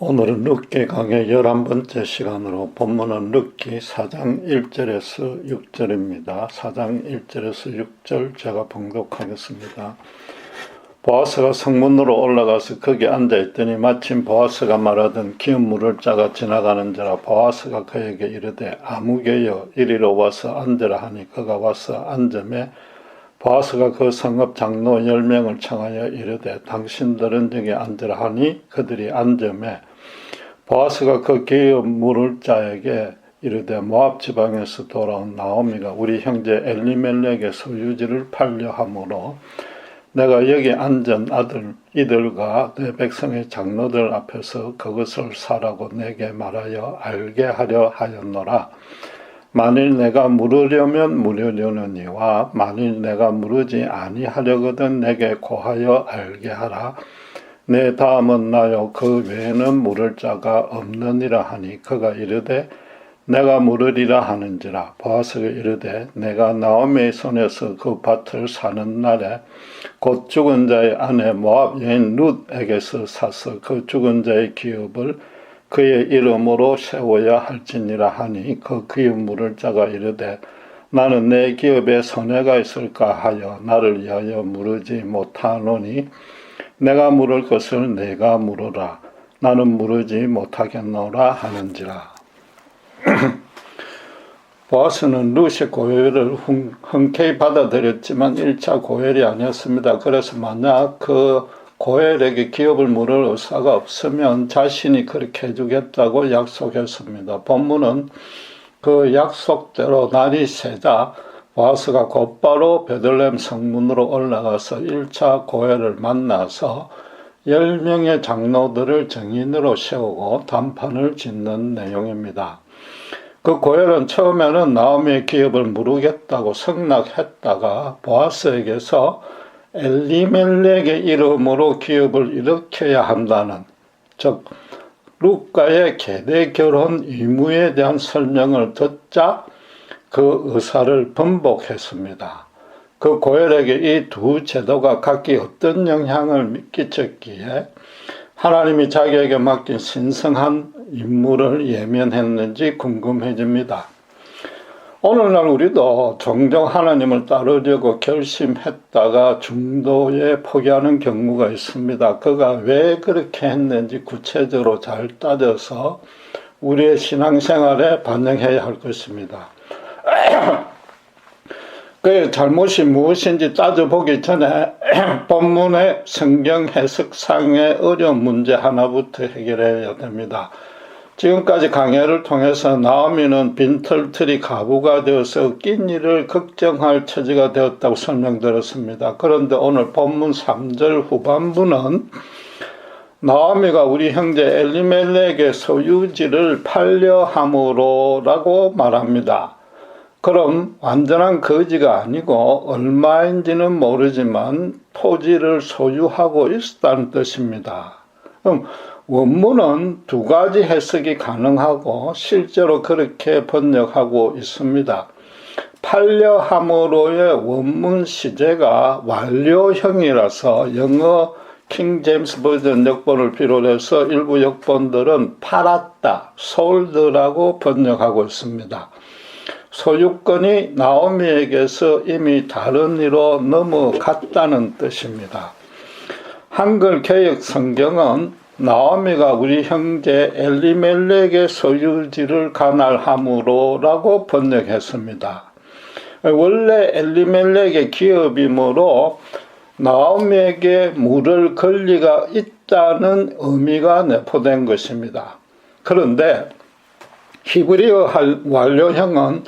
오늘은 룻기 강의 11번째 시간으로 본문은 룻기 4장 1절에서 6절입니다. 4장 1절에서 6절 제가 봉독하겠습니다. 보아스가 성문으로 올라가서 거기 앉아있더니 마침 보아스가 말하던 기업 물을 자가 지나가는지라. 보아스가 그에게 이르되 아무개여 이리로 와서 앉으라 하니 그가 와서 앉으매 보아스가 그 성읍 장로 10명을 청하여 이르되 당신들은 저기 앉으라 하니 그들이 앉으매 보아스가 그 기업 물을 자에게 이르되 모압 지방에서 돌아온 나오미가 우리 형제 엘리멜렉의 소유지를 팔려 함으로 내가 여기 앉은 아들 이들과 내 백성의 장로들 앞에서 그것을 사라고 내게 말하여 알게 하려 하였노라. 만일 내가 물으려면 물으려느니와 만일 내가 물으지 아니하려거든 내게 고하여 알게 하라. 내 다음은 나요 그 외에는 물을 자가 없느니라 하니 그가 이르되 내가 물으리라 하는지라. 보아스가 이르되 내가 나오미의 손에서 그 밭을 사는 날에 곧 죽은 자의 아내 모압 여인 룻에게서 사서 그 죽은 자의 기업을 그의 이름으로 세워야 할지니라 하니 그 기업 물을 자가 이르되 나는 내 기업에 손해가 있을까 하여 나를 위하여 물으지 못하노니 내가 물을 것을 내가 물으라. 나는 물으지 못하겠노라 하는지라. 보아스는 룻의 고혈을 흔쾌히 받아들였지만 1차 고혈이 아니었습니다. 그래서 만약 그 고혈에게 기업을 물을 의사가 없으면 자신이 그렇게 해주겠다고 약속했습니다. 본문은 그 약속대로 날이 새자 보아스가 곧바로 베들레헴 성문으로 올라가서 1차 고혈을 만나서 10명의 장로들을 증인으로 세우고 단판을 짓는 내용입니다. 그 고혈은 처음에는 나오미의 기업을 물으겠다고 승낙했다가 보아스에게서 엘리멜렉의 이름으로 기업을 일으켜야 한다는, 즉 룻과의 계대 결혼 의무에 대한 설명을 듣자 그 의사를 번복했습니다. 그 고혈에게 이 두 제도가 각기 어떤 영향을 끼쳤기에 하나님이 자기에게 맡긴 신성한 임무를 예면했는지 궁금해집니다. 오늘날 우리도 종종 하나님을 따르려고 결심했다가 중도에 포기하는 경우가 있습니다. 그가 왜 그렇게 했는지 구체적으로 잘 따져서 우리의 신앙생활에 반영해야 할 것입니다. 그의 잘못이 무엇인지 따져보기 전에 본문의 성경 해석상의 어려운 문제 하나부터 해결해야 됩니다. 지금까지 강해를 통해서 나오미는 빈털터리 가부가 되어서 낀 일을 걱정할 처지가 되었다고 설명드렸습니다. 그런데 오늘 본문 3절 후반부는 나오미가 우리 형제 엘리멜렉의 소유지를 팔려 함으로라고 말합니다. 그럼 완전한 거지가 아니고 얼마인지는 모르지만 토지를 소유하고 있었다는 뜻입니다. 그럼 원문은 두 가지 해석이 가능하고 실제로 그렇게 번역하고 있습니다. 팔려함으로의 원문 시제가 완료형이라서 영어 킹 제임스 버전 역본을 비롯해서 일부 역본들은 팔았다, sold라고 번역하고 있습니다. 소유권이 나오미에게서 이미 다른 이로 넘어갔다는 뜻입니다. 한글 개역 성경은 나오미가 우리 형제 엘리멜렉의 소유지를 관할함으로라고 번역했습니다. 원래 엘리멜렉의 기업이므로 나오미에게 물을 권리가 있다는 의미가 내포된 것입니다. 그런데 히브리어 완료형은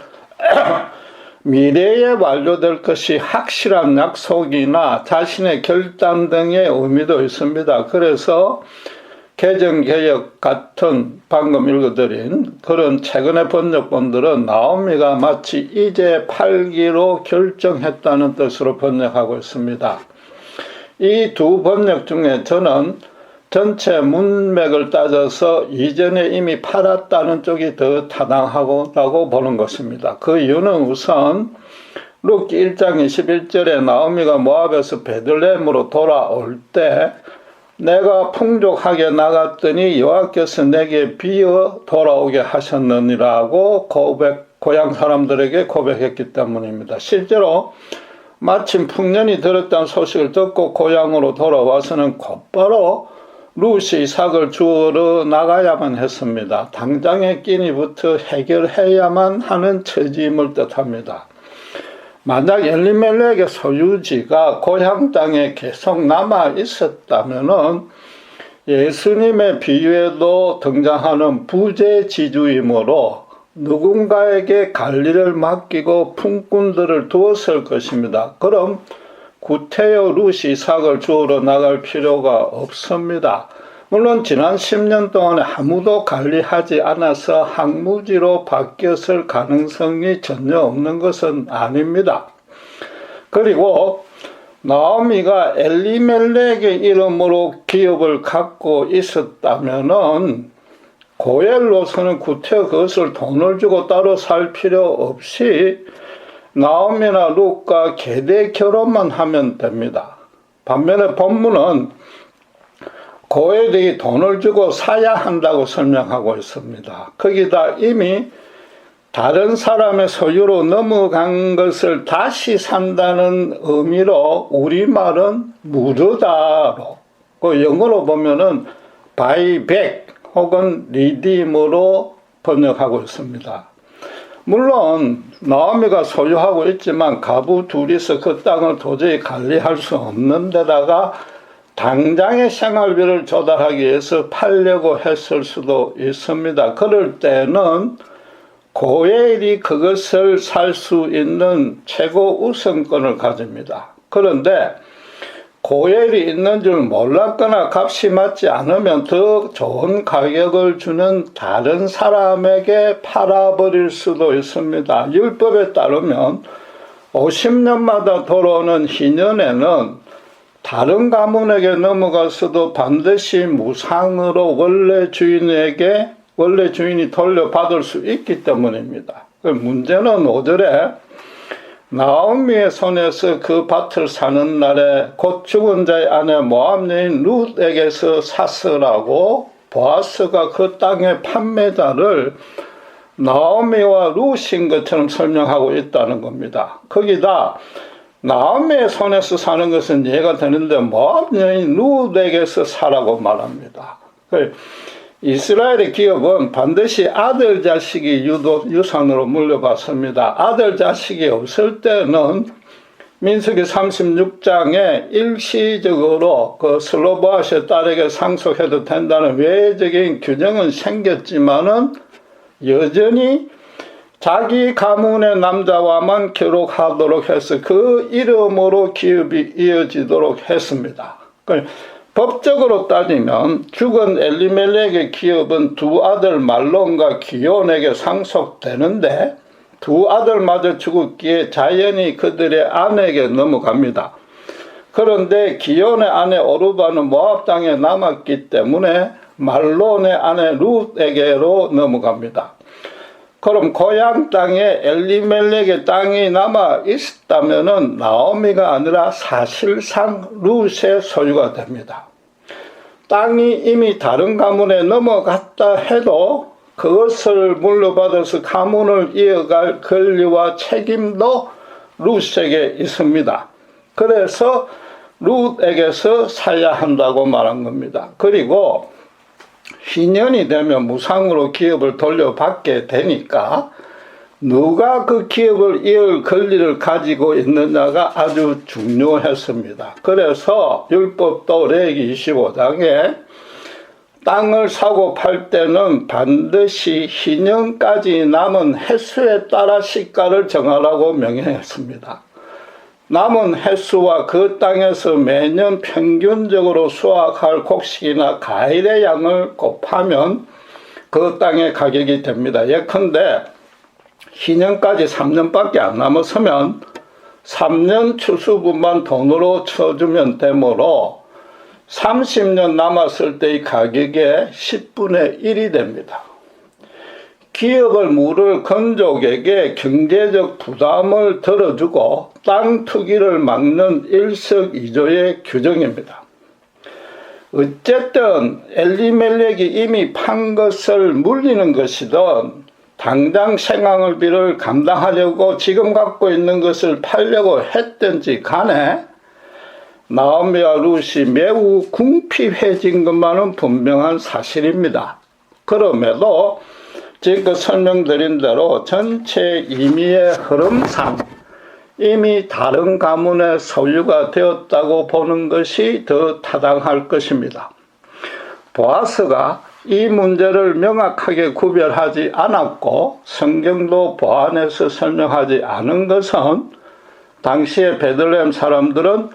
미래에 완료될 것이 확실한 약속이나 자신의 결단 등의 의미도 있습니다. 그래서 개정개역 같은 방금 읽어드린 그런 최근의 번역본들은 나오미가 마치 이제 팔기로 결정했다는 뜻으로 번역하고 있습니다. 이 두 번역 중에 저는 전체 문맥을 따져서 이전에 이미 팔았다는 쪽이 더 타당하다고 보는 것입니다. 그 이유는 우선 룻기 1장 21절에 나오미가 모압에서 베들레헴으로 돌아올 때 내가 풍족하게 나갔더니 여호와께서 내게 비어 돌아오게 하셨느니라고 고향 사람들에게 고백했기 때문입니다. 실제로 마침 풍년이 들었다는 소식을 듣고 고향으로 돌아와서는 곧바로 룻이 이삭을 주우러 나가야만 했습니다. 당장의 끼니부터 해결해야만 하는 처지임을 뜻합니다. 만약 엘리멜렉의 소유지가 고향 땅에 계속 남아 있었다면은 예수님의 비유에도 등장하는 부재지주이므로 누군가에게 관리를 맡기고 품꾼들을 두었을 것입니다. 그럼 구태여 룻이 이삭을 주우러 나갈 필요가 없습니다. 물론 지난 10년 동안에 아무도 관리하지 않아서 항무지로 바뀌었을 가능성이 전혀 없는 것은 아닙니다. 그리고 나오미가 엘리멜렉의 이름으로 기업을 갖고 있었다면은 고엘로서는 구태여 그것을 돈을 주고 따로 살 필요 없이 나오미나 룻과 계대 결혼만 하면 됩니다. 반면에 본문은 고엘이 돈을 주고 사야 한다고 설명하고 있습니다. 거기다 이미 다른 사람의 소유로 넘어간 것을 다시 산다는 의미로 우리말은 무르다로, 그 영어로 보면은 buy back 혹은 redeem으로 번역하고 있습니다. 물론 나오미가 소유하고 있지만 가부 둘이서 그 땅을 도저히 관리할 수 없는 데다가 당장의 생활비를 조달하기 위해서 팔려고 했을 수도 있습니다. 그럴 때는 고엘이 그것을 살 수 있는 최고 우선권을 가집니다. 그런데 고엘이 있는 줄 몰랐거나 값이 맞지 않으면 더 좋은 가격을 주는 다른 사람에게 팔아버릴 수도 있습니다. 율법에 따르면 50년마다 돌아오는 희년에는 다른 가문에게 넘어가서도 반드시 무상으로 원래 주인이 돌려받을 수 있기 때문입니다. 문제는 5절에 나오미의 손에서 그 밭을 사는 날에 곧 죽은 자의 아내 모압 여인 룻에게서 샀으라고 보아스가 그 땅의 판매자를 나오미와 룻인 것처럼 설명하고 있다는 겁니다. 거기다 나오미의 손에서 사는 것은 이해가 되는데 모압 여인 룻에게서 사라고 말합니다. 이스라엘의 기업은 반드시 아들 자식이 유산으로 물려받습니다. 아들 자식이 없을 때는 민수기 36장에 일시적으로 그 슬로보아스의 딸에게 상속해도 된다는 외적인 규정은 생겼지만은 여전히 자기 가문의 남자와만 기록하도록 해서 그 이름으로 기업이 이어지도록 했습니다. 법적으로 따지면 죽은 엘리멜렉의 기업은 두 아들 말론과 기온에게 상속되는데 두 아들마저 죽었기에 자연히 그들의 아내에게 넘어갑니다. 그런데 기온의 아내 오르바는 모압 땅에 남았기 때문에 말론의 아내 룻에게로 넘어갑니다. 그럼 고향 땅에 엘리멜렉의 땅이 남아 있었다면은 나오미가 아니라 사실상 룻의 소유가 됩니다. 땅이 이미 다른 가문에 넘어갔다 해도 그것을 물려받아서 가문을 이어갈 권리와 책임도 룻에게 있습니다. 그래서 룻에게서 사야 한다고 말한 겁니다. 그리고 희년이 되면 무상으로 기업을 돌려받게 되니까 누가 그 기업을 이을 권리를 가지고 있느냐가 아주 중요했습니다. 그래서 율법도 레위기 25장에 땅을 사고 팔 때는 반드시 희년까지 남은 횟수에 따라 시가를 정하라고 명령했습니다. 남은 횟수와 그 땅에서 매년 평균적으로 수확할 곡식이나 과일의 양을 곱하면 그 땅의 가격이 됩니다. 예컨대 희년까지 3년밖에 안 남았으면 3년 추수분만 돈으로 쳐주면 되므로 30년 남았을 때의 가격의 10분의 1이 됩니다. 기업을 물을 건족에게 경제적 부담을 덜어주고 땅 투기를 막는 일석이조의 규정입니다. 어쨌든 엘리멜렉이 이미 판 것을 물리는 것이든 당장 생활비를 감당하려고 지금 갖고 있는 것을 팔려고 했든지 간에 나오미와 룻이 매우 궁핍해진 것만은 분명한 사실입니다. 그럼에도 지금 설명드린 대로 전체 임의의 흐름상 이미 다른 가문의 소유가 되었다고 보는 것이 더 타당할 것입니다. 보아스가 이 문제를 명확하게 구별하지 않았고 성경도 보완해서 설명하지 않은 것은 당시의 베들레헴 사람들은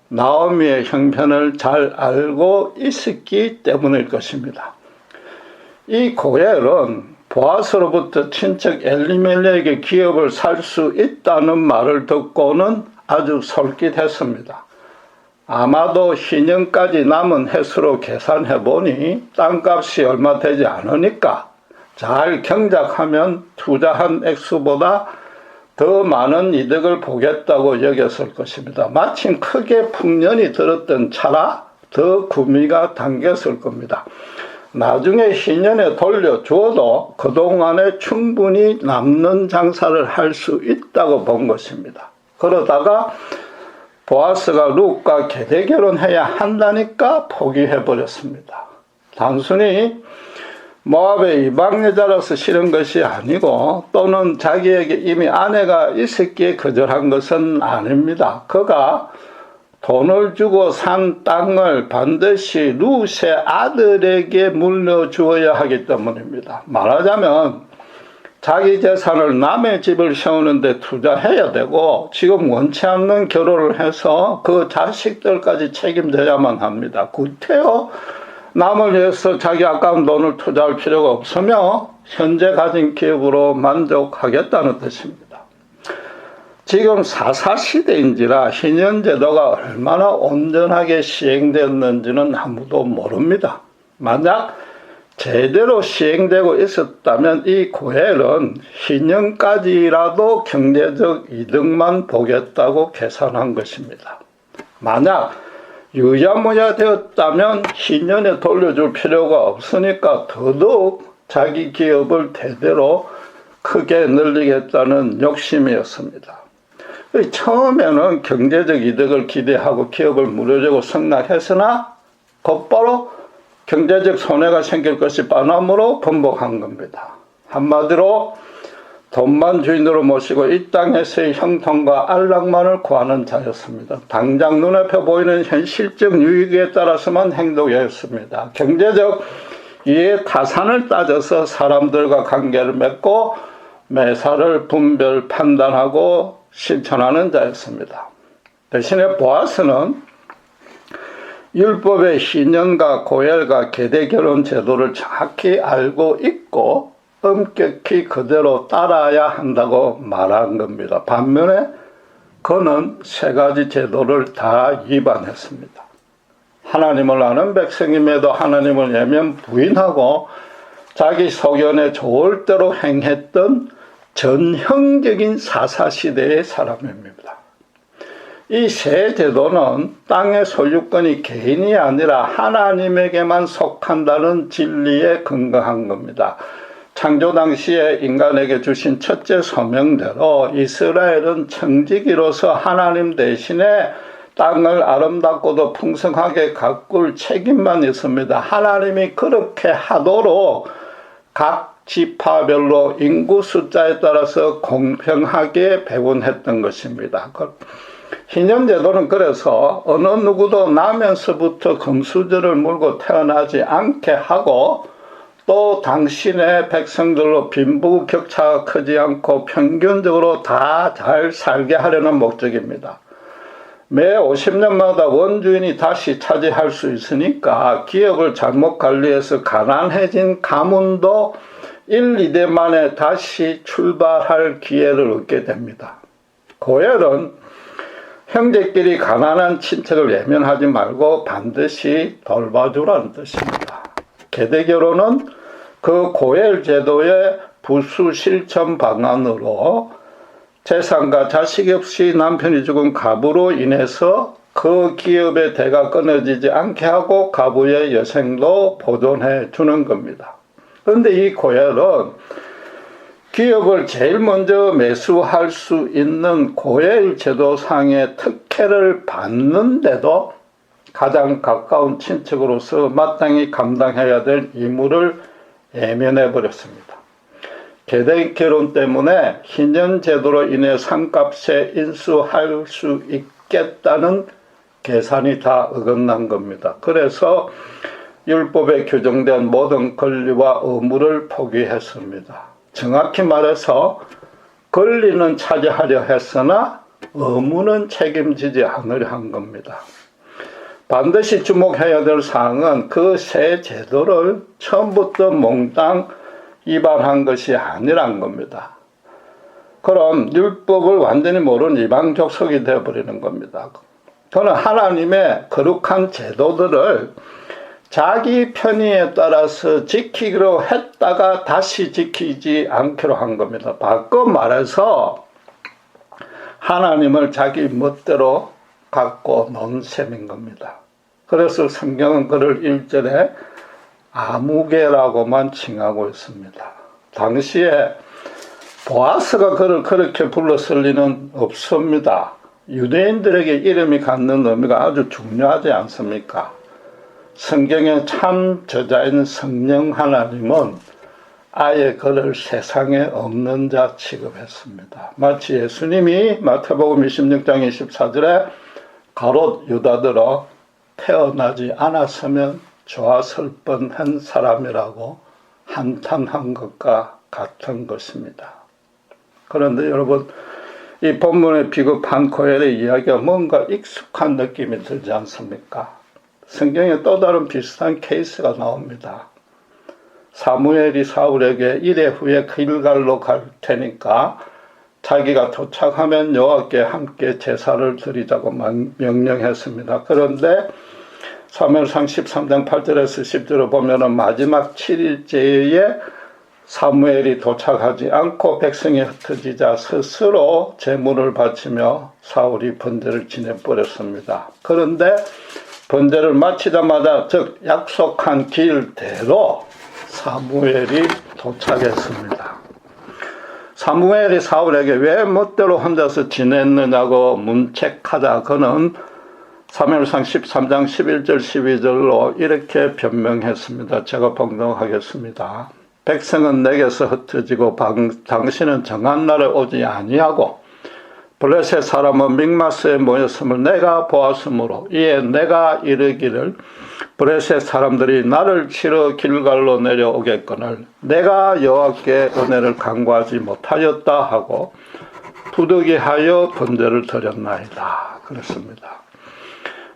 나오미의 형편을 잘 알고 있었기 때문일 것입니다. 이 고엘은 보아스로부터 친척 엘리멜렉의 기업을 살 수 있다는 말을 듣고는 아주 솔깃했습니다. 아마도 희년까지 남은 횟수로 계산해 보니 땅값이 얼마 되지 않으니까 잘 경작하면 투자한 액수보다 더 많은 이득을 보겠다고 여겼을 것입니다. 마침 크게 풍년이 들었던 차라 더 구미가 당겼을 겁니다. 나중에 희년에 돌려주어도 그동안에 충분히 남는 장사를 할 수 있다고 본 것입니다. 그러다가 보아스가 룻과 계대 결혼해야 한다니까 포기해버렸습니다. 단순히 모압의 이방 여자라서 싫은 것이 아니고 또는 자기에게 이미 아내가 있었기에 거절한 것은 아닙니다. 그가 돈을 주고 산 땅을 반드시 룻의 아들에게 물려주어야 하기 때문입니다. 말하자면 자기 재산을 남의 집을 세우는데 투자해야 되고 지금 원치 않는 결혼을 해서 그 자식들까지 책임져야만 합니다. 구태여 남을 위해서 자기 아까운 돈을 투자할 필요가 없으며 현재 가진 기업으로 만족하겠다는 뜻입니다. 지금 사사시대인지라 희년제도가 얼마나 온전하게 시행되었는지는 아무도 모릅니다. 만약 제대로 시행되고 있었다면 이 고엘은 희년까지라도 경제적 이득만 보겠다고 계산한 것입니다. 만약 유야무야 되었다면 희년에 돌려줄 필요가 없으니까 더더욱 자기 기업을 대대로 크게 늘리겠다는 욕심이었습니다. 처음에는 경제적 이득을 기대하고 기업을 물려주고 승낙했으나 곧바로 경제적 손해가 생길 것이 뻔함으로 번복한 겁니다. 한마디로 돈만 주인으로 모시고 이 땅에서의 형통과 안락만을 구하는 자였습니다. 당장 눈앞에 보이는 현실적 유익에 따라서만 행동했습니다. 경제적 이해 타산을 따져서 사람들과 관계를 맺고 매사를 분별 판단하고 실천하는 자였습니다. 대신에 보아스는 율법의 희년과 고엘과 계대 결혼 제도를 정확히 알고 있고 엄격히 그대로 따라야 한다고 말한 겁니다. 반면에 그는 세 가지 제도를 다 위반했습니다. 하나님을 아는 백성임에도 하나님을 예면 부인하고 자기 소견에 좋을 대로 행했던 전형적인 사사시대의 사람입니다. 이 세 제도는 땅의 소유권이 개인이 아니라 하나님에게만 속한다는 진리에 근거한 겁니다. 창조 당시에 인간에게 주신 첫째 소명대로 이스라엘은 청지기로서 하나님 대신에 땅을 아름답고도 풍성하게 가꿀 책임만 있습니다. 하나님이 그렇게 하도록 각 지파별로 인구 숫자에 따라서 공평하게 배분했던 것입니다. 희년제도는 그래서 어느 누구도 나면서부터 금수저를 물고 태어나지 않게 하고 또 당신의 백성들로 빈부격차가 크지 않고 평균적으로 다 잘 살게 하려는 목적입니다. 매 50년마다 원주인이 다시 차지할 수 있으니까 기업을 잘못 관리해서 가난해진 가문도 1, 2대 만에 다시 출발할 기회를 얻게 됩니다. 고엘은 형제끼리 가난한 친척을 외면하지 말고 반드시 돌봐주라는 뜻입니다. 계대결혼은 그 고엘 제도의 부수 실천 방안으로 재산과 자식이 없이 남편이 죽은 가부로 인해서 그 기업의 대가 끊어지지 않게 하고 가부의 여생도 보존해 주는 겁니다. 그런데 이 고엘은 기업을 제일 먼저 매수할 수 있는 고엘 제도상의 특혜를 받는데도 가장 가까운 친척으로서 마땅히 감당해야 될 의무를 외면해 버렸습니다. 계대 결혼 때문에 희년 제도로 인해 상값에 인수할 수 있겠다는 계산이 다 어긋난 겁니다. 그래서 율법에 규정된 모든 권리와 의무를 포기했습니다. 정확히 말해서 권리는 차지하려 했으나 의무는 책임지지 않으려 한 겁니다. 반드시 주목해야 될 사항은 그 새 제도를 처음부터 몽땅 위반한 것이 아니란 겁니다. 그럼 율법을 완전히 모르는 이방 족속이 되어버리는 겁니다. 그는 하나님의 거룩한 제도들을 자기 편의에 따라서 지키기로 했다가 다시 지키지 않기로 한 겁니다. 바꿔 말해서 하나님을 자기 멋대로 갖고 논 셈인 겁니다. 그래서 성경은 그를 1절에 아무개라고만 칭하고 있습니다. 당시에 보아스가 그를 그렇게 불렀을 리는 없습니다. 유대인들에게 이름이 갖는 의미가 아주 중요하지 않습니까? 성경의 참 저자인 성령 하나님은 아예 그를 세상에 없는 자 취급했습니다. 마치 예수님이 마태복음 26장 24절에 가롯 유다들어 태어나지 않았으면 좋았을 뻔한 사람이라고 한탄한 것과 같은 것입니다. 그런데 여러분, 이 본문의 비급한 고엘의 이야기가 뭔가 익숙한 느낌이 들지 않습니까? 성경에 또 다른 비슷한 케이스가 나옵니다. 사무엘이 사울에게 이래 후에 길갈로 갈 테니까 자기가 도착하면 여호와께 함께 제사를 드리자고 명령했습니다. 그런데 사무엘상 13장 8절에서 10절을 보면은 마지막 7일째에 사무엘이 도착하지 않고 백성이 흩어지자 스스로 제물을 바치며 사울이 번제를 지내버렸습니다. 그런데 번제를 마치자마자 즉 약속한 길대로 사무엘이 도착했습니다. 사무엘이 사울에게 왜 멋대로 혼자서 지냈느냐고 문책하자 그는 사무엘상 13장 11절 12절로 이렇게 변명했습니다. 제가 봉독하겠습니다. 백성은 내게서 흩어지고 당신은 정한 날에 오지 아니하고 블레셋 사람은 믹마스에 모였음을 내가 보았으므로 이에 내가 이르기를 블레셋 사람들이 나를 치러 길갈로 내려오겠거늘 내가 여호와께 은혜를 간구하지 못하였다 하고 부득이하여 번제를 드렸나이다. 그렇습니다.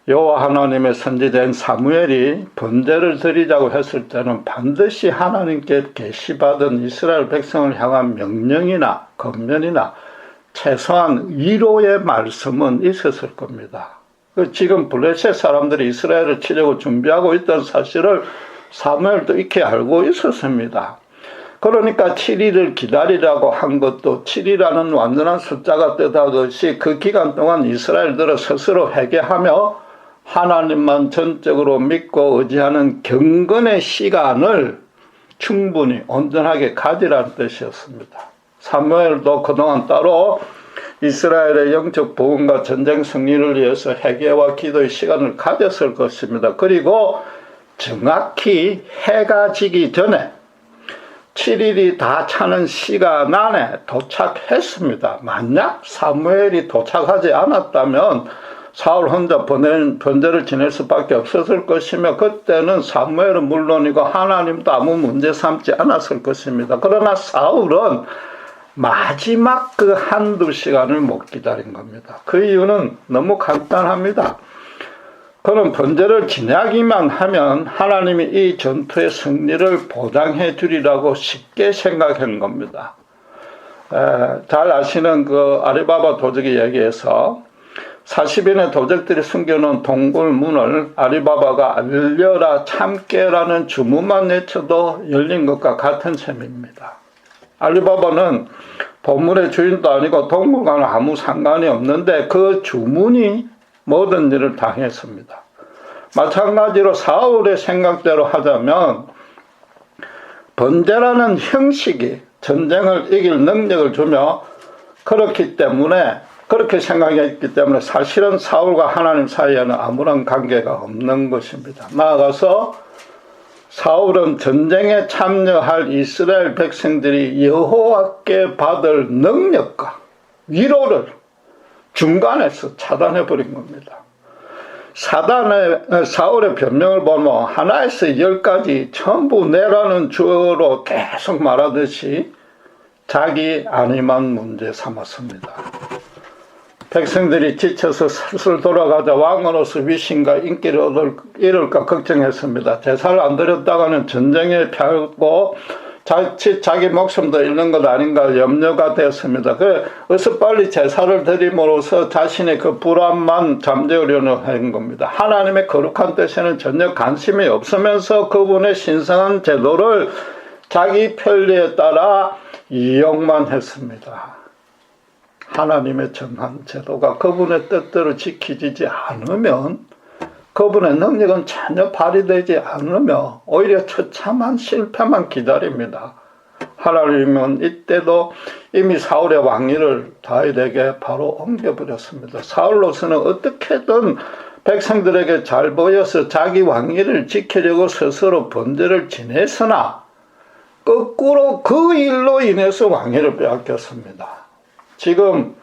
여호와 하나님의 선지자인 사무엘이 번제를 드리자고 했을 때는 반드시 하나님께 계시받은 이스라엘 백성을 향한 명령이나 권면이나 최소한 위로의 말씀은 있었을 겁니다. 지금 블레셋 사람들이 이스라엘을 치려고 준비하고 있던 사실을 사무엘도 익히 알고 있었습니다. 그러니까 7일을 기다리라고 한 것도 7이라는 완전한 숫자가 뜻하듯이 그 기간 동안 이스라엘들은 스스로 회개하며 하나님만 전적으로 믿고 의지하는 경건의 시간을 충분히 온전하게 가지라는 뜻이었습니다. 사무엘도 그동안 따로 이스라엘의 영적 부흥과 전쟁 승리를 위해서 회개와 기도의 시간을 가졌을 것입니다. 그리고 정확히 해가 지기 전에 7일이 다 차는 시간 안에 도착했습니다. 만약 사무엘이 도착하지 않았다면 사울 혼자 번제를 지낼 수밖에 없었을 것이며 그때는 사무엘은 물론이고 하나님도 아무 문제 삼지 않았을 것입니다. 그러나 사울은 마지막 그 한두 시간을 못 기다린 겁니다. 그 이유는 너무 간단합니다. 그는 번제를 지내기만 하면 하나님이 이 전투의 승리를 보장해 주리라고 쉽게 생각한 겁니다. 잘 아시는 그 아리바바 도적의 얘기에서 40인의 도적들이 숨겨놓은 동굴 문을 아리바바가 알려라 참깨라는 주문만 외쳐도 열린 것과 같은 셈입니다. 알리바바는 보물의 주인도 아니고 동물과는 아무 상관이 없는데 그 주문이 모든 일을 당했습니다. 마찬가지로 사울의 생각대로 하자면 번제라는 형식이 전쟁을 이길 능력을 주며 그렇기 때문에 그렇게 생각했기 때문에 사실은 사울과 하나님 사이에는 아무런 관계가 없는 것입니다. 나아가서 사울은 전쟁에 참여할 이스라엘 백성들이 여호와께 받을 능력과 위로를 중간에서 차단해버린 겁니다. 사울의 변명을 보면 하나에서 10까지 전부 내라는 주어로 계속 말하듯이 자기 안위만 문제 삼았습니다. 백성들이 지쳐서 슬슬 돌아가자 왕으로서 위신과 인기를 잃을까 걱정했습니다. 제사를 안 드렸다가는 전쟁에 패하고 자기 목숨도 잃는 것 아닌가 염려가 되었습니다. 그래 어서 빨리 제사를 드림으로써 자신의 그 불안만 잠재우려는 한 겁니다. 하나님의 거룩한 뜻에는 전혀 관심이 없으면서 그분의 신성한 제도를 자기 편리에 따라 이용만 했습니다. 하나님의 정한 제도가 그분의 뜻대로 지켜지지 않으면 그분의 능력은 전혀 발휘되지 않으며 오히려 처참한 실패만 기다립니다. 하나님은 이때도 이미 사울의 왕위를 다윗에게 바로 옮겨버렸습니다. 사울로서는 어떻게든 백성들에게 잘 보여서 자기 왕위를 지키려고 스스로 번제를 지냈으나 거꾸로 그 일로 인해서 왕위를 빼앗겼습니다. 지금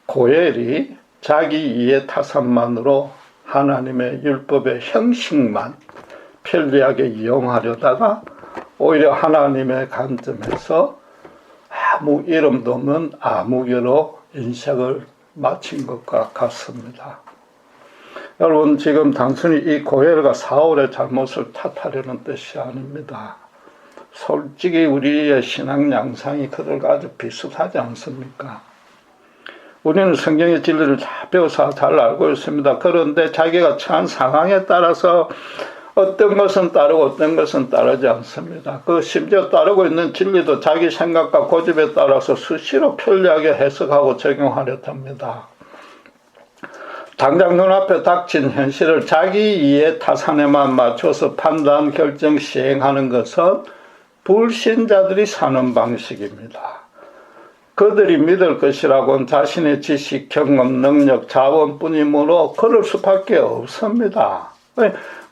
고엘이 자기 이해 타산만으로 하나님의 율법의 형식만 편리하게 이용하려다가 오히려 하나님의 관점에서 아무 이름도 없는 암흑으로 인생을 마친 것과 같습니다. 여러분 지금 단순히 이 고엘과 사울의 잘못을 탓하려는 뜻이 아닙니다. 솔직히 우리의 신앙 양상이 그들과 아주 비슷하지 않습니까? 우리는 성경의 진리를 잘 배워서 잘 알고 있습니다. 그런데 자기가 처한 상황에 따라서 어떤 것은 따르고 어떤 것은 따르지 않습니다. 그 심지어 따르고 있는 진리도 자기 생각과 고집에 따라서 수시로 편리하게 해석하고 적용하려 합니다. 당장 눈앞에 닥친 현실을 자기 이해 타산에만 맞춰서 판단, 결정, 시행하는 것은 불신자들이 사는 방식입니다. 그들이 믿을 것이라고는 자신의 지식, 경험, 능력, 자원뿐이므로 그럴 수밖에 없습니다.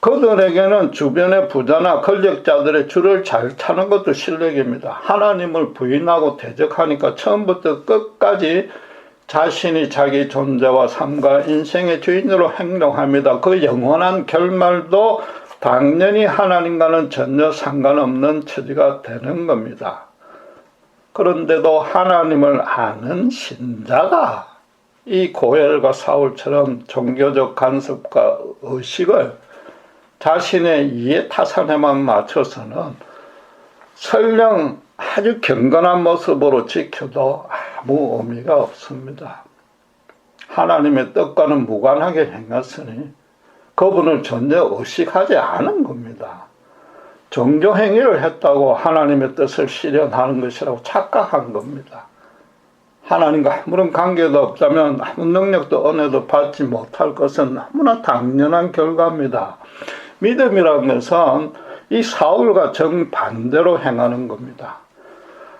그들에게는 주변의 부자나 권력자들의 줄을 잘 타는 것도 실력입니다. 하나님을 부인하고 대적하니까 처음부터 끝까지 자신이 자기 존재와 삶과 인생의 주인으로 행동합니다. 그 영원한 결말도 당연히 하나님과는 전혀 상관없는 처지가 되는 겁니다. 그런데도 하나님을 아는 신자가 이 고엘과 사울처럼 종교적 간섭과 의식을 자신의 이해 타산에만 맞춰서는 설령 아주 경건한 모습으로 지켜도 아무 의미가 없습니다. 하나님의 뜻과는 무관하게 행했으니 그분을 전혀 의식하지 않은 겁니다. 종교 행위를 했다고 하나님의 뜻을 실현하는 것이라고 착각한 겁니다. 하나님과 아무런 관계도 없다면 아무 능력도 은혜도 받지 못할 것은 너무나 당연한 결과입니다. 믿음이라는 것은 이 사울과 정반대로 행하는 겁니다.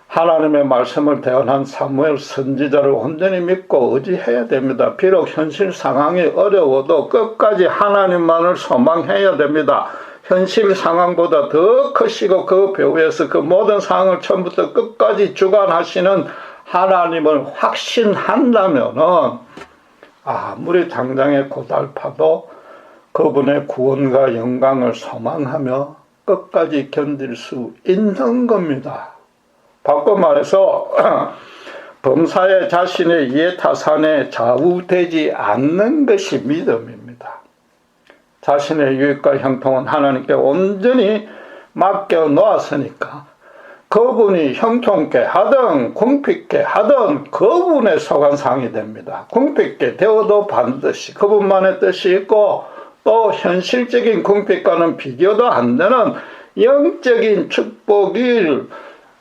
하나님의 말씀을 대언한 사무엘 선지자를 온전히 믿고 의지해야 됩니다. 비록 현실 상황이 어려워도 끝까지 하나님만을 소망해야 됩니다. 현실 상황보다 더 크시고 그 배후에서 그 모든 상황을 처음부터 끝까지 주관하시는 하나님을 확신한다면은 아무리 당장에 고달파도 그분의 구원과 영광을 소망하며 끝까지 견딜 수 있는 겁니다. 바꿔 말해서 범사에 자신의 이해타산에 좌우되지 않는 것이 믿음입니다. 자신의 유익과 형통은 하나님께 온전히 맡겨 놓았으니까 그분이 형통케 하든 궁핍케 하든 그분의 소관상이 됩니다. 궁핍케 되어도 반드시 그분만의 뜻이 있고 또 현실적인 궁핍과는 비교도 안 되는 영적인 축복을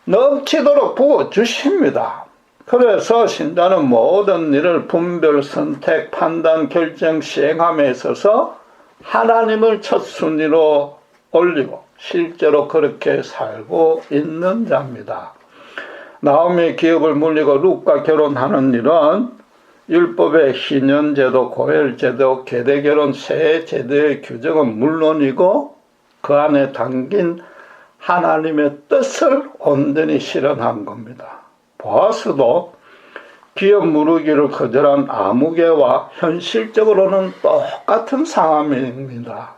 넘치도록 부어주십니다. 그래서 신자는 모든 일을 분별, 선택, 판단, 결정, 시행함에 있어서 하나님을 첫 순위로 올리고 실제로 그렇게 살고 있는 자입니다. 나오미의 기업을 물리고 룻과 결혼하는 일은 율법의 희년제도, 고혈제도, 계대결혼 세 제도의 규정은 물론이고 그 안에 담긴 하나님의 뜻을 온전히 실현한 겁니다. 보아스도 기업 무르기를 거절한 아무개와 현실적으로는 똑같은 상황입니다.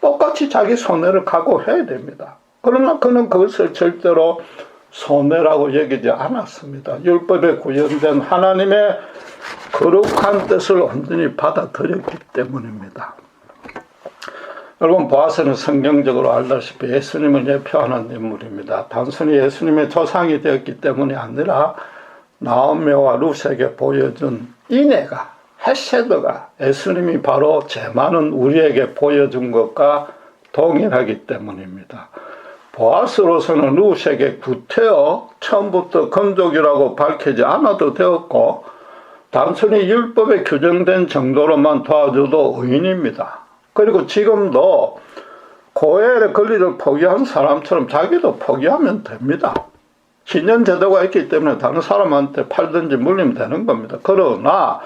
똑같이 자기 손해를 각오해야 됩니다. 그러나 그는 그것을 절대로 손해라고 여기지 않았습니다. 율법에 구현된 하나님의 거룩한 뜻을 온전히 받아들였기 때문입니다. 여러분, 보아스는 성경적으로 알다시피 예수님을 예표하는 인물입니다. 단순히 예수님의 조상이 되었기 때문이 아니라 나오미와 룻에게 보여준 인애가, 헤세드가 예수님이 바로 제만은 우리에게 보여준 것과 동일하기 때문입니다. 보아스로서는 룻에게 구태여 처음부터 건족이라고 밝히지 않아도 되었고 단순히 율법에 규정된 정도로만 도와줘도 의인입니다. 그리고 지금도 고엘의 권리를 포기한 사람처럼 자기도 포기하면 됩니다. 신년제도가 있기 때문에 다른 사람한테 팔든지 물리면 되는 겁니다. 그러나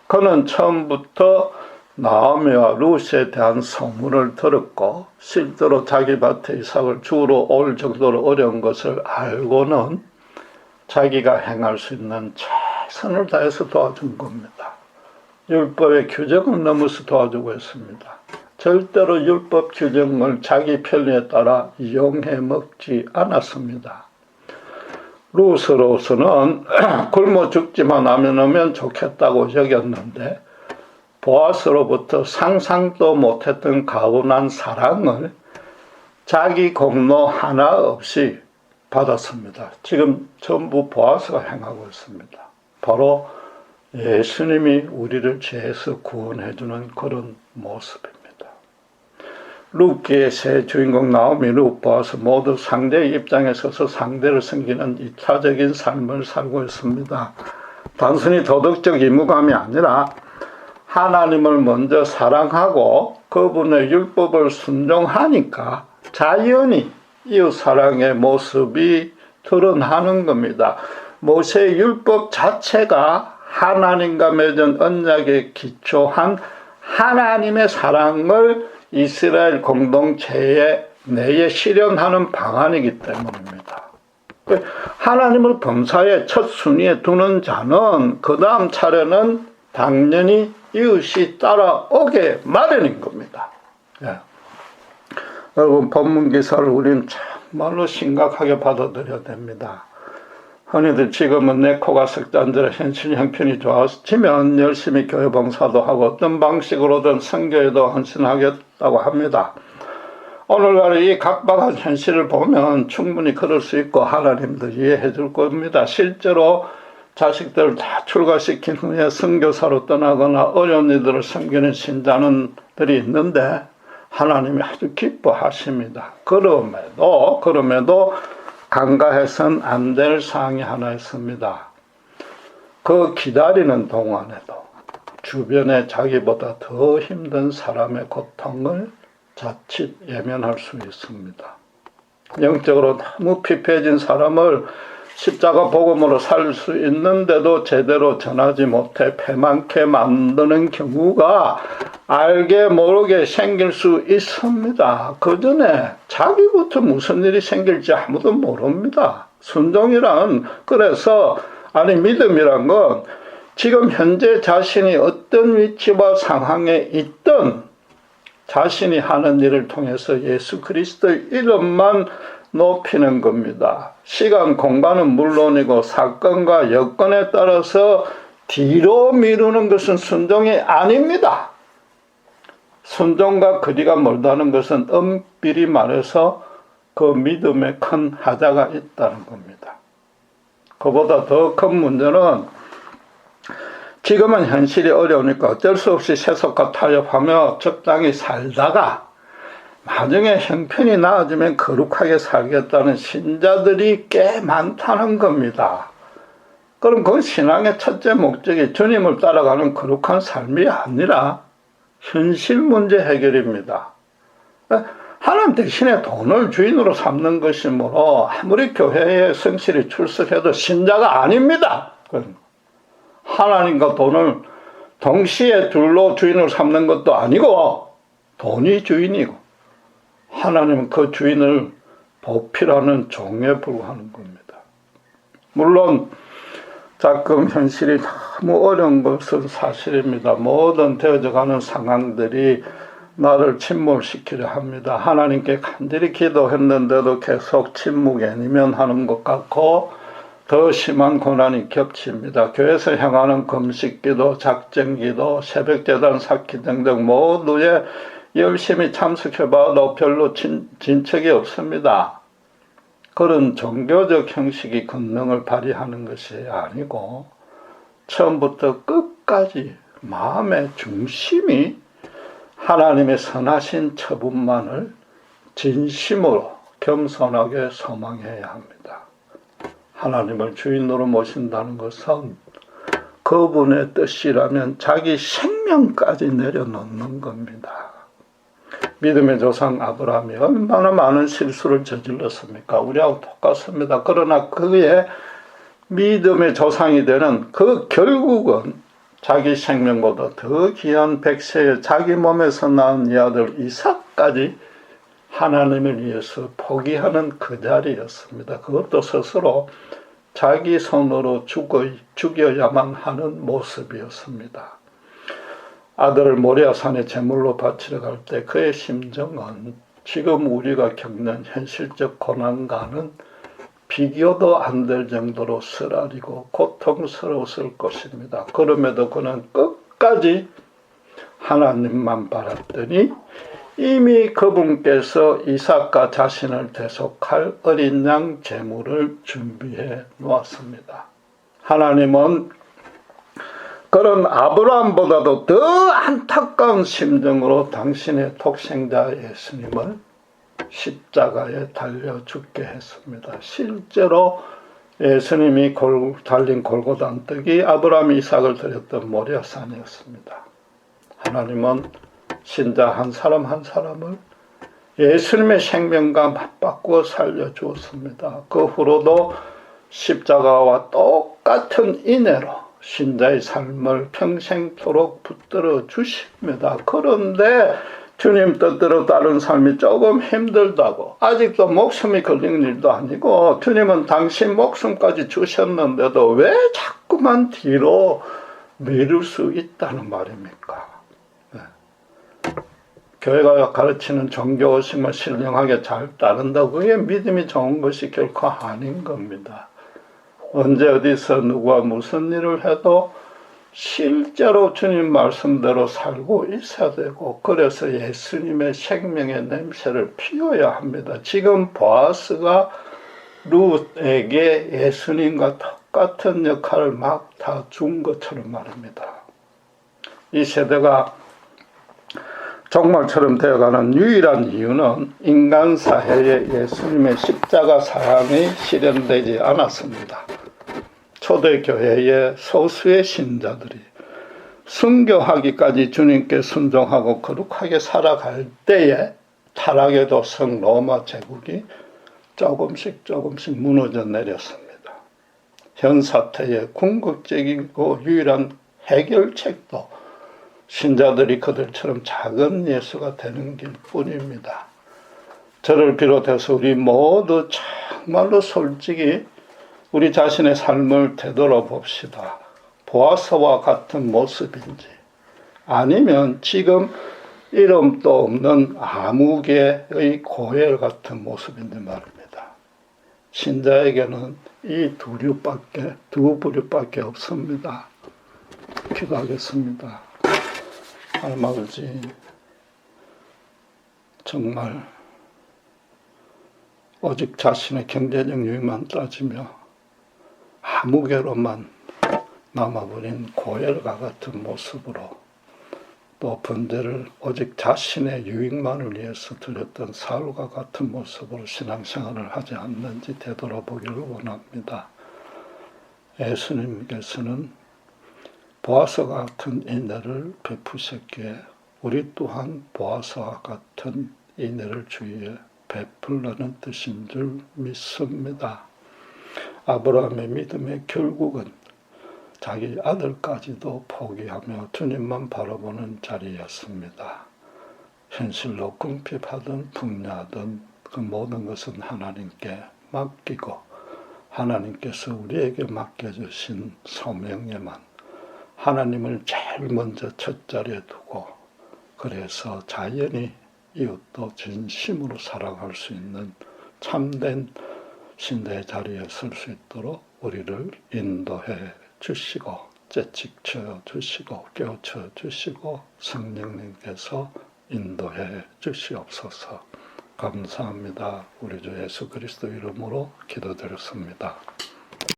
그는 처음부터 나오미와 룻에 대한 소문을 들었고 실제로 자기 밭에 이삭을 주우러 올 정도로 어려운 것을 알고는 자기가 행할 수 있는 최선을 다해서 도와준 겁니다. 율법의 규정을 넘어서 도와주고 있습니다. 절대로 율법 규정을 자기 편리에 따라 이용해 먹지 않았습니다. 룻으로서는 굶어 죽지만 않으면 좋겠다고 여겼는데 보아스로부터 상상도 못했던 가분한 사랑을 자기 공로 하나 없이 받았습니다. 지금 전부 보아스가 행하고 있습니다. 바로 예수님이 우리를 죄에서 구원해주는 그런 모습입니다. 룻기의 새 주인공 나오미, 룻, 보아스 모두 상대의 입장에 서서 상대를 섬기는 이타적인 삶을 살고 있습니다. 단순히 도덕적 의무감이 아니라 하나님을 먼저 사랑하고 그분의 율법을 순종하니까 자연히 이웃사랑의 모습이 드러나는 겁니다. 모세의 율법 자체가 하나님과 맺은 언약에 기초한 하나님의 사랑을 이스라엘 공동체에 내에 실현하는 방안이기 때문입니다. 하나님을 범사의 첫 순위에 두는 자는 그 다음 차례는 당연히 이웃이 따라오게 마련인 겁니다. 예. 여러분, 본문 기사를 우리는 정말로 심각하게 받아들여야 됩니다. 흔히들 지금은 내 코가 석잔지라 현실 형편이 좋아지면 열심히 교회 봉사도 하고 어떤 방식으로든 선교에도 헌신하겠다고 합니다. 오늘날 이 각박한 현실을 보면 충분히 그럴 수 있고 하나님도 이해해 줄 겁니다. 실제로 자식들을 다 출가시킨 후에 선교사로 떠나거나 어려운 이들을 섬기는 신자들이 있는데 하나님이 아주 기뻐하십니다. 그럼에도 간과해서는 안 될 사항이 하나 있습니다. 그 기다리는 동안에도 주변에 자기보다 더 힘든 사람의 고통을 자칫 예면할 수 있습니다. 영적으로 너무 피폐해진 사람을 십자가 복음으로 살릴 수 있는데도 제대로 전하지 못해 패망케 만드는 경우가 알게 모르게 생길 수 있습니다. 그 전에 자기부터 무슨 일이 생길지 아무도 모릅니다. 그래서 믿음이란 건 지금 현재 자신이 어떤 위치와 상황에 있든 자신이 하는 일을 통해서 예수 그리스도의 이름만 높이는 겁니다. 시간, 공간은 물론이고 사건과 여건에 따라서 뒤로 미루는 것은 순종이 아닙니다. 순종과 거리가 멀다는 것은 엄밀히 말해서 그 믿음에 큰 하자가 있다는 겁니다. 그보다 더 큰 문제는 지금은 현실이 어려우니까 어쩔 수 없이 세속과 타협하며 적당히 살다가 나중에 형편이 나아지면 거룩하게 살겠다는 신자들이 꽤 많다는 겁니다. 그럼 그 신앙의 첫째 목적이 주님을 따라가는 거룩한 삶이 아니라 현실 문제 해결입니다. 하나님 대신에 돈을 주인으로 삼는 것이므로 아무리 교회에 성실히 출석해도 신자가 아닙니다. 하나님과 돈을 동시에 둘로 주인으로 삼는 것도 아니고 돈이 주인이고 하나님은 그 주인을 보필하는 종에 불과하는 겁니다. 물론 가끔 현실이 너무 어려운 것은 사실입니다. 모든 되어져가는 상황들이 나를 침몰시키려 합니다. 하나님께 간절히 기도했는데도 계속 침묵이 아니면 하는 것 같고 더 심한 고난이 겹칩니다. 교회에서 향하는 금식기도, 작정기도, 새벽재단 쌓기 등등 모두에 열심히 참석해봐도 별로 진척이 없습니다. 그런 종교적 형식이 권능을 발휘하는 것이 아니고 처음부터 끝까지 마음의 중심이 하나님의 선하신 처분만을 진심으로 겸손하게 소망해야 합니다. 하나님을 주인으로 모신다는 것은 그분의 뜻이라면 자기 생명까지 내려놓는 겁니다. 믿음의 조상 아브라함이 얼마나 많은 실수를 저질렀습니까? 우리하고 똑같습니다. 그러나 그의 믿음의 조상이 되는 그 결국은 자기 생명보다 더 귀한 백세의 자기 몸에서 낳은 이 아들 이삭까지 하나님을 위해서 포기하는 그 자리였습니다. 그것도 스스로 자기 손으로 죽여야만 하는 모습이었습니다. 아들을 모리아산에 제물로 바치러 갈 때 그의 심정은 지금 우리가 겪는 현실적 고난과는 비교도 안 될 정도로 쓰라리고 고통스러웠을 것입니다. 그럼에도 그는 끝까지 하나님만 바랐더니 이미 그분께서 이삭과 자신을 대속할 어린 양 제물을 준비해 놓았습니다. 하나님은 그런 아브라함보다도 더 안타까운 심정으로 당신의 독생자 예수님을 십자가에 달려 죽게 했습니다. 실제로 예수님이 달린 골고다 언덕이 아브라함이 이삭을 드렸던 모리아산이었습니다. 하나님은 신자 한 사람 한 사람을 예수님의 생명과 맞바꾸어 살려주었습니다. 그 후로도 십자가와 똑같은 인애로 신자의 삶을 평생토록 붙들어 주십니다. 그런데 주님 뜻대로 다른 삶이 조금 힘들다고 아직도 목숨이 걸린 일도 아니고 주님은 당신 목숨까지 주셨는데도 왜 자꾸만 뒤로 미룰 수 있다는 말입니까? 네. 교회가 가르치는 종교의식만 신령하게 잘 따른다고 그게 믿음이 좋은 것이 결코 아닌 겁니다. 언제 어디서 누가 무슨 일을 해도 실제로 주님 말씀대로 살고 있어야 되고 그래서 예수님의 생명의 냄새를 피워야 합니다. 지금 보아스가 룻에게 예수님과 똑같은 역할을 막 다 준 것처럼 말입니다. 이 세대가 종말처럼 되어가는 유일한 이유는 인간 사회에 예수님의 십자가 사랑이 실현되지 않았습니다. 초대교회의 소수의 신자들이 순교하기까지 주님께 순종하고 거룩하게 살아갈 때에 타락의 도성 로마 제국이 조금씩 무너져 내렸습니다. 현 사태의 궁극적이고 유일한 해결책도 신자들이 그들처럼 작은 예수가 되는 길뿐입니다. 저를 비롯해서 우리 모두 정말로 솔직히 우리 자신의 삶을 되돌아봅시다. 보아서와 같은 모습인지 아니면 지금 이름도 없는 아무개의 고엘 같은 모습인지 말입니다. 신자에게는 이 두 부류밖에 없습니다. 기도하겠습니다. 하나님 아버지, 정말 오직 자신의 경제적 유익만 따지며 아무개로만 남아버린 고엘과 같은 모습으로 또 번제를 오직 자신의 유익만을 위해서 드렸던 사울과 같은 모습으로 신앙생활을 하지 않는지 되돌아보기를 원합니다. 예수님께서는 보아스와 같은 인내를 베푸셨기에 우리 또한 보아스와 같은 인내를 주위에 베풀라는 뜻인 줄 믿습니다. 아브라함의 믿음의 결국은 자기 아들까지도 포기하며 주님만 바라보는 자리였습니다. 현실로 궁핍하든 풍요하든 그 모든 것은 하나님께 맡기고 하나님께서 우리에게 맡겨주신 소명에만 하나님을 제일 먼저 첫 자리에 두고 그래서 자연히 이웃도 진심으로 사랑할 수 있는 참된 신대의 자리에 설 수 있도록 우리를 인도해 주시고 채찍쳐 주시고 깨우쳐 주시고 성령님께서 인도해 주시옵소서. 감사합니다. 우리 주 예수 그리스도 이름으로 기도드렸습니다.